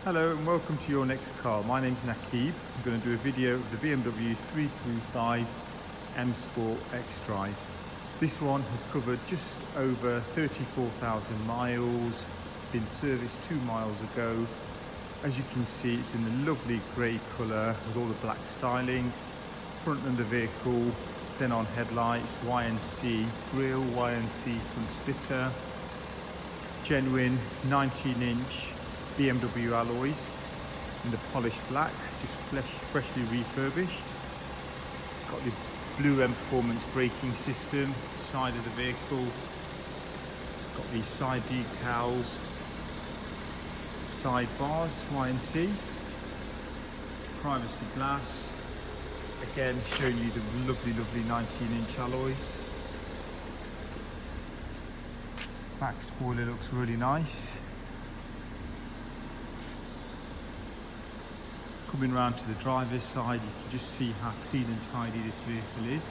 Hello and welcome to your next car. My name's Nakib. I'm going to do a video of the BMW 335 M Sport X-Drive. This one has covered just over 34,000 miles, been serviced 2 miles ago. As you can see, it's in the lovely grey colour with all the black styling. Front of the vehicle, xenon headlights, Y&C grille, Y&C front splitter, genuine 19-inch BMW alloys in the polished black, just freshly refurbished. It's got the Blue M Performance braking system, side of the vehicle. It's got these side decals, side bars, Y&C, privacy glass. Again, showing you the lovely 19-inch alloys. Back spoiler looks really nice. Coming round to the driver's side, you can just see how clean and tidy this vehicle is.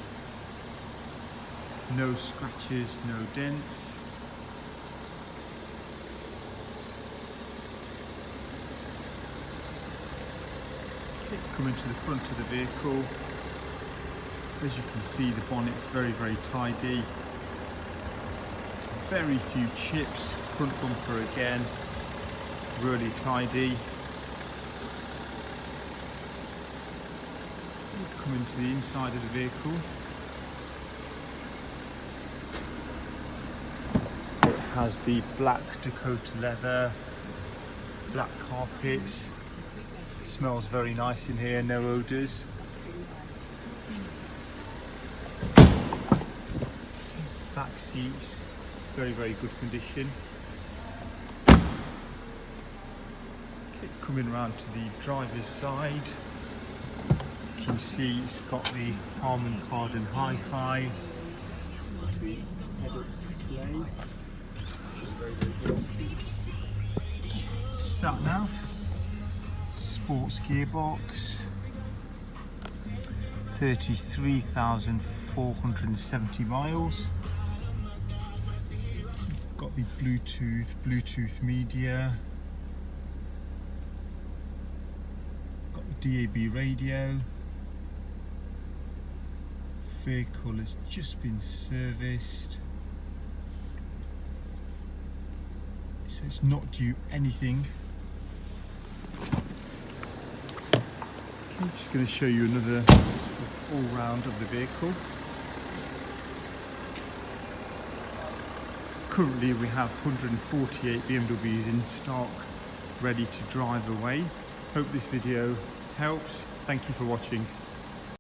No scratches, no dents. Coming to the front of the vehicle, as you can see, the bonnet's very tidy. Very few chips. Front bumper again, really tidy. Coming to the inside of the vehicle, it has the black Dakota leather, black carpets. Smells very nice in here, no odours. Back seats, very good condition. Coming around to the driver's side, you can see it's got the Harman Kardon Hi-Fi, the head-up display, which is very good. Sat nav, sports gearbox, 33,470 miles. You've got the Bluetooth media, got the DAB radio. Vehicle has just been serviced, so it's not due anything. Okay, just going to show you another sort of all round of the vehicle. Currently we have 148 BMWs in stock, ready to drive away. Hope this video helps. Thank you for watching.